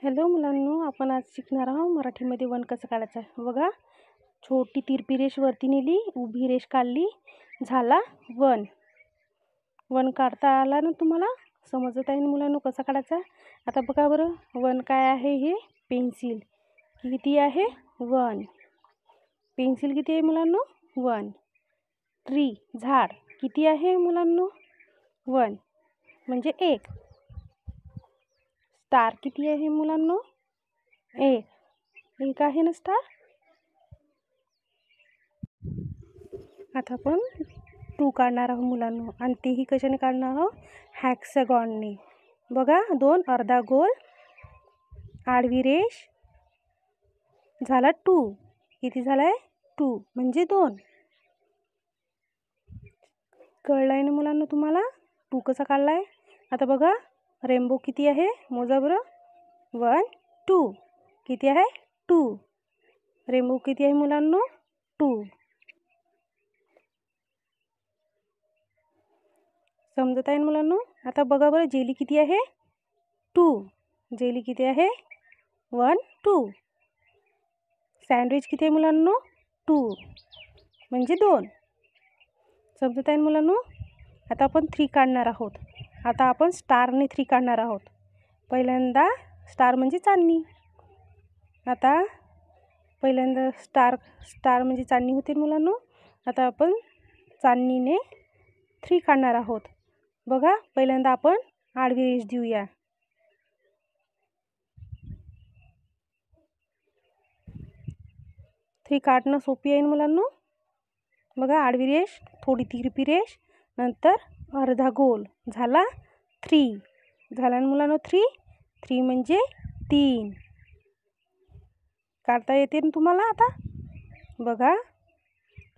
Hello मुलांनो, आपण आज शिकणार आहोत मराठीमध्ये वन कसं काढायचं आहे. बघा, छोटी तिरपी रेष वरती नेली, उभी रेष काढली, झाला वन. वन काढता आला ना तुम्हाला? समजत आहे ना मुलांनो कसा काढायचा? आता बघा बरं, वन काय आहे? हे पेन्सिल किती आहे? वन. पेन्सिल किती आहे मुलांनो? वन. ट्री झाड किती आहे मुलांनो? वन म्हणजे एक. स्टार किती आहे मुलांनो? एक आहे ना स्टार. आता आपण टू काढणार आहोत मुलांनो, आणि तेही कशाने काढणार आहोत? हॅक्सॅगॉनने. बघा, दोन अर्धा गोल, आडवी रेष, झाला टू. किती झालाय? टू म्हणजे दोन. कळलाय ना मुलांनो तुम्हाला टू कसा काढलाय? आता बघा, रेनबो किती आहे? मोजा बरं. 1 2 किती आहे? 2. रेनबो किती आहे मुलांनो? 2. समजत आहे मुलांनो? आता बघा बरं, जेली किती आहे? 2. जेली किती आहे? 1 2. सँडविच किती आहे मुलांनो? 2 म्हणजे 2. समजत आहे मुलांनो? आता आपण 3 काढणार आहोत. आता आपण स्टारने 3 काढणार आहोत. पहिल्यांदा स्टार म्हणजे चांदणी. आता पहिल्यांदा स्टार म्हणजे चांदणी होते मुलांनो. आता आपण चांदणीने 3 काढणार आहोत. बघा, पहिल्यांदा आपण आडवी रेष देऊया. थ्री काढणं सोपी आहे मुलांनो. बघा, आडवी रेष, थोडी तिरपी रेष, नंतर अर्धा गोल, झाला 3. झाला ना मुलांनो 3 म्हणजे 3. काढता येते ना तुम्हाला? आता बघा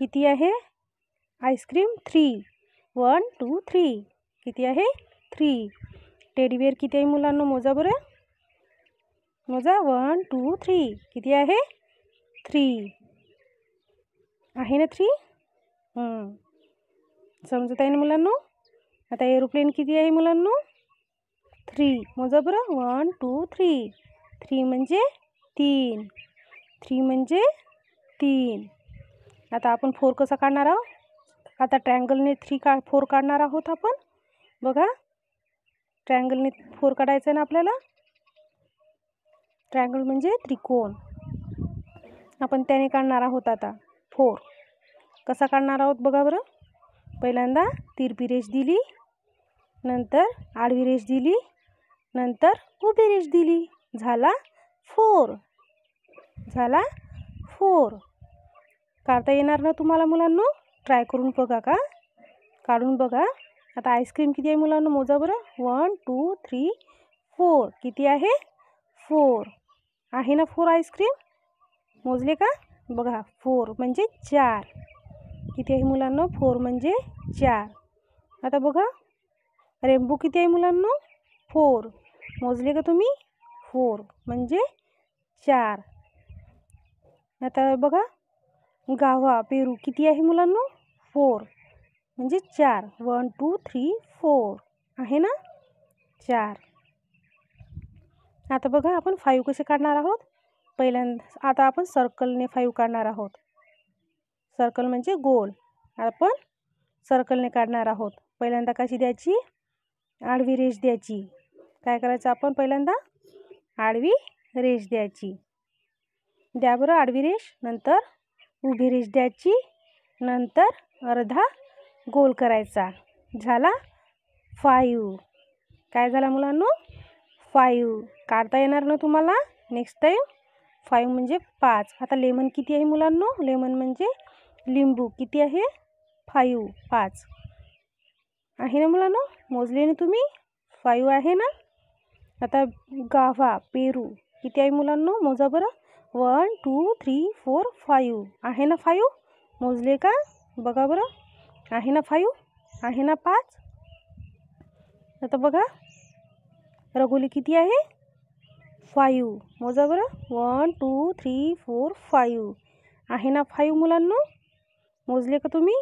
किती आहे? आईस्क्रीम 3. 1 2 3 किती आहे? 3. टेडीबेअर किती आहे मुलांनो? मोजा बरं. मोजा 1 2 3 किती आहे? 3 आहे ना 3. समजत आहे ना मुलांनो? आता एरोप्लेन किती आहे मुलांनो? 3. मोजा बरं. 1 2 3 3 म्हणजे 3. 3 म्हणजे 3. आता आपण 4 कसा काढणार आहोत? आता ट्रायंगलने 4 काढणार आहोत आपण. बघा, ट्रायंगलने 4 काढायचं आहे ना आपल्याला. ट्रायंगल म्हणजे त्रिकोण. आपण त्याने काढणार आहोत आता 4. कसा काढणार आहोत बघा बरं. पहिल्यांदा तिरपी रेष दिली, नंतर आडवी रेष दिली, नंतर उभी रेष दिली, झाला 4. झाला 4. काढता येणार ना तुम्हाला मुलांनो? ट्राय करून बघा. काढून बघा. आता आईस्क्रीम किती आहे मुलांनो? मोजा बरं. 1 2 3 4 किती आहे? 4 आहे ना 4 आईस्क्रीम. मोजले का? बघा, 4 म्हणजे 4. किती आहे मुलांनो? 4 म्हणजे 4. आता बघा, रेनबो किती आहे मुलांनो? 4. मोजले का तुम्ही? 4 म्हणजे 4. आता बघा, गावा पेरू किती आहे मुलांनो? 4 म्हणजे 4. 1 2 3 4 आहे ना 4. आता बघा, आपण 5 कसे काढणार आहोत? पहिल्यांदा आता आपण सर्कलने 5 काढणार आहोत. सर्कल म्हणजे गोल. आपण सर्कलने काढणार आहोत. पहिल्यांदा कशी द्यायची? आडवी रेष द्यायची. काय करायचं आपण? पहिल्यांदा आडवी रेष द्यायची. द्या बरं आडवी रेष, नंतर उभी रेष द्यायची, नंतर अर्धा गोल करायचा, झाला 5. काय झाला मुलांनो? 5. काढता येणार ना तुम्हाला नेक्स्ट टाईम? 5 म्हणजे 5. आता लेमन किती आहे मुलांनो? लेमन म्हणजे लिंबू. किती आहे? 5 आहे ना मुलांनो? मोजले ना तुम्ही? 5 आहे ना. आता गावा पेरू किती आहे मुलांनो? मोजा बरं. 1 2 3 4 5 आहे ना 5. मोजले का? बघा बरं. आहे ना 5. आहे ना 5. आता बघा, रगोली किती आहे? 5. मोजा बरं. 1 2 3 4 5 आहे ना 5 मुलांनो. मोजले का तुम्ही?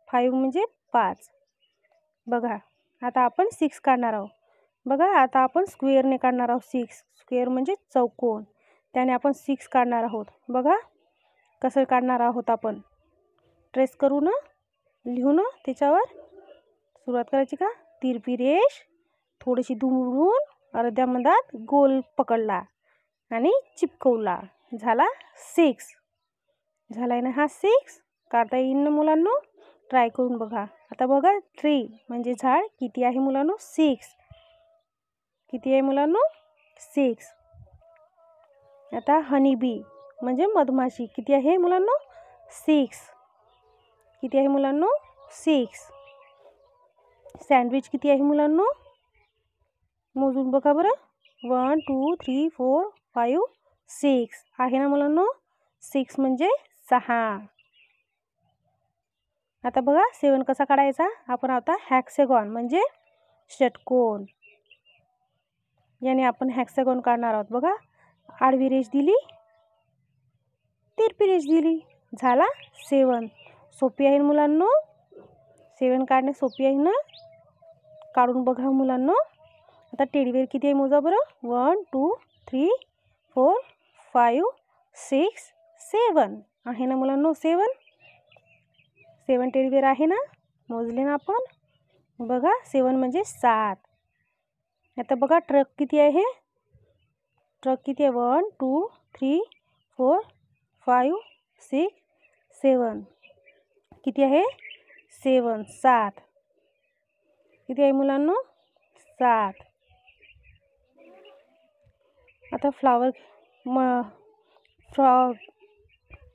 5 म्हणजे 5. बघा, आता आपण 6 काढणार आहोत. बघा आता आपण स्क्वेअरने काढणार आहोत 6. स्क्वेअर म्हणजे चौकोन, त्याने आपण 6 काढणार आहोत. बघा कसं काढणार आहोत आपण. ट्रेस करू ना, लिहू ना त्याच्यावर. सुरुवात करायची का. तिरपी रेष थोडीशी दुमडून अर्ध्या मधात गोल पकडला आणि चिपकवला. झाला 6. झालाय ना हा 6. काढता येईल ना मुलांनो. ट्राय करून बघा. आता बघा ट्री म्हणजे झाड किती आहे मुलांनो. 6. किती आहे मुलांनो. 6. आता हनी बी म्हणजे मधमाशी किती आहे मुलांनो. 6. किती आहे मुलांनो. 6. सँडविच किती आहे मुलांनो. मोजून बघा बरं. 1 2 3 4 5 6 आहे ना मुलांनो. 6 म्हणजे 6. आता बघा 7 कसा काढायचा. आपण आता हॅक्सॅगॉन म्हणजे षटकोन याने आपण हॅक्सॅगॉन काढणार आहोत. बघा आडवी रेष दिली, तिरपी रेष दिली, झाला 7. सोपी आहे मुलांनो. 7 काढणे सोपी आहे ना. काढून बघा मुलांनो. आता टेडीबेअर किती आहे मोजा बरं. 1 2 3 4 5 6 7 आहे ना मुलांनो. 7 टेडीबेअर आहे ना. मोजले ना आपण. बघा 7 म्हणजे 7. आता बघा ट्रक किती आहे. ट्रक किती आहे. 1 2 3 4 5 6 7 किती आहे. 7 7 किती आहे मुलांनो. 7. आता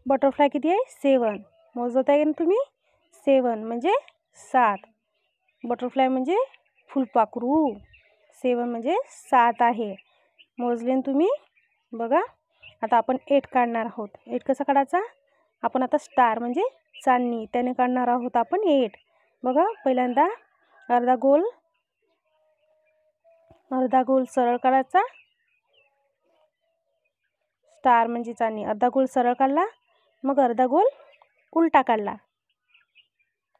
बटरफ्लाय किती आहे. 7 मोजत आहे ना तुम्ही. 7 म्हणजे 7. बटरफ्लाय म्हणजे फुलपाखरू. 7 म्हणजे 7 आहे. मोजले ना तुम्ही. बघा आता आपण 8 काढणार आहोत. 8 कसा काढायचा. आपण आता स्टार म्हणजे चांदणी त्याने काढणार आहोत आपण 8. बघा पहिल्यांदा अर्धा गोल सरळ काढायचा. स्टार म्हणजे चांदणी. अर्धा गोल सरळ काढला, मग अर्धा गोल उलटा काढला,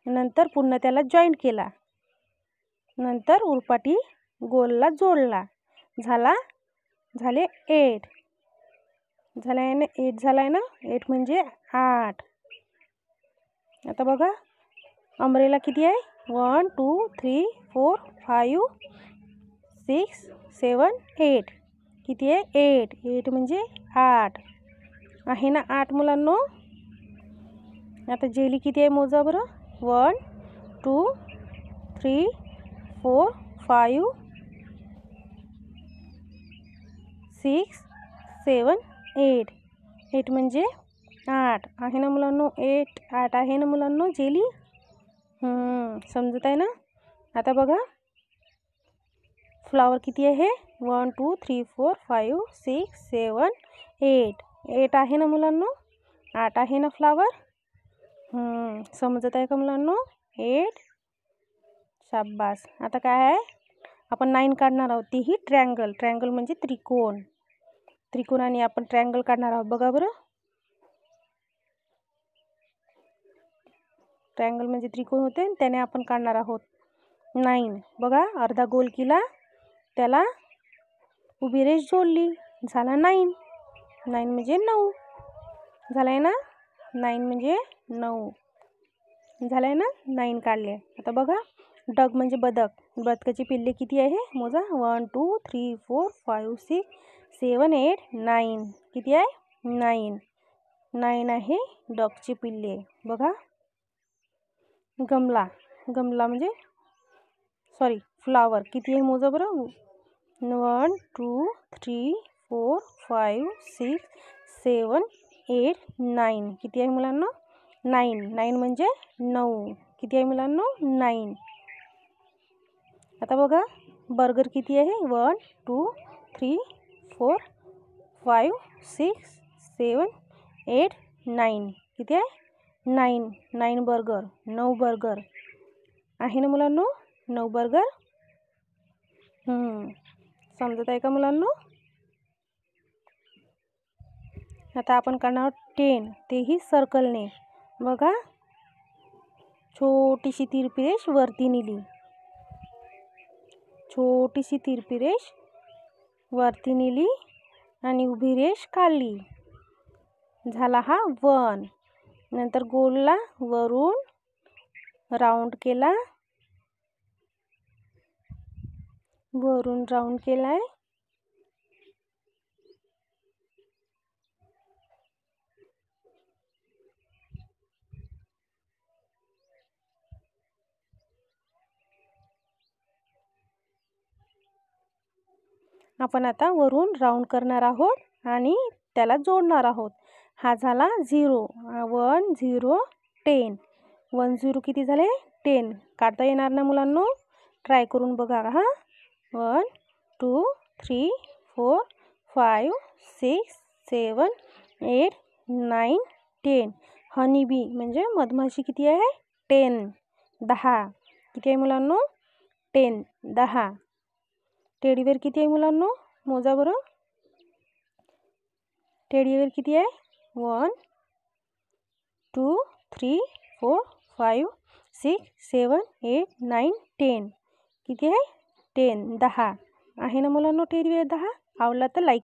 नंतर पुन्हा त्याला जॉईंट केला, नंतर उरपाटी गोलला जोडला. झाले 8. झालाय ना 8. झालाय ना. 8 म्हणजे 8. आता बघा अम्ब्रेला किती आहे. 1 2 3 4 5 6 7 8 किती आहे. 8. 8 म्हणजे 8 आहे ना. 8 मुलांनो. आता जेली किती आहे मोजा बरं. 1 2 3 4 5 6 7 8 8 म्हणजे 8 आहे ना मुलांनो. 8 आहे ना मुलांनो जेली. समजत आहे ना. आता बघा फ्लावर किती आहे. 1 2 3 4 5 6 7 8 8 आहे ना मुलांनो. 8 आहे ना फ्लावर. समजत आहे का मुलांनो. 8. शाबास. आता काय आहे. आपण 9 काढणार आहोत. तीही ट्रँगल. ट्रँगल म्हणजे त्रिकोण. त्रिकोणाने आपण ट्रँगल काढणार आहोत. बघा बरं. ट्रँगल म्हणजे त्रिकोण होते, त्याने आपण काढणार आहोत 9. बघा अर्धा गोल केला, त्याला उभी रेष जोडली, झाला 9. 9 म्हणजे 9. झालाय ना. 9 म्हणजे 9 झालाय ना. 9 काढले. आता बघा डग म्हणजे बदक. बदकाची पिल्ले किती आहे मोजा. 1 2 3 4 5 6 7 8 9 किती आहे. 9. 9 आहे डगची पिल्ले. बघा गमला म्हणजे फ्लावर किती आहे मोजा बरं. 1 2 3 4 5 6 7 8 9 किती आहे मुलांना. 9. 9 म्हणजे 9 किती आहे मुलांना. 9. आता बघा बर्गर किती आहे. 1 2 3 4 5 6 7 8 9 किती आहे. 9. 9 बर्गर. 9 बर्गर आहे ना मुलांनो. 9 बर्गर. समजत आहे का मुलांनो. आता आपण करणार 10. तेही सर्कलने. बघा छोटीशी तिरपी रेष वरती नेली. छोटीशी तिरपी रेष वरती नेली आणि उभी रेष काढली, झाला हा 1. नंतर गोलला वरून राऊंड केला, वरून राऊंड केलाय, आपण आता वरून राऊंड करणार आहोत आणि त्याला जोडणार आहोत. हा झाला 0. 1 0 10. 1 0 किती झाले? 10. काढता येणार ना मुलांनो? ट्राय करून बघा हा. 1 2 3 4 5 6 7 8 9 10. हनी बी म्हणजे मधमाशी किती आहे? 10. 10. किती आहे मुलांनो? 10. 10. टेडीबेअर किती आहे मुलांनो? मोजा बरं. टेडीबेअर किती आहे? 1 2 3 4 5 6 7 8 9 10. किती आहे? 10. 10 आहे ना मुलांनो टेडीबेअर 10. आवडला तर लाईक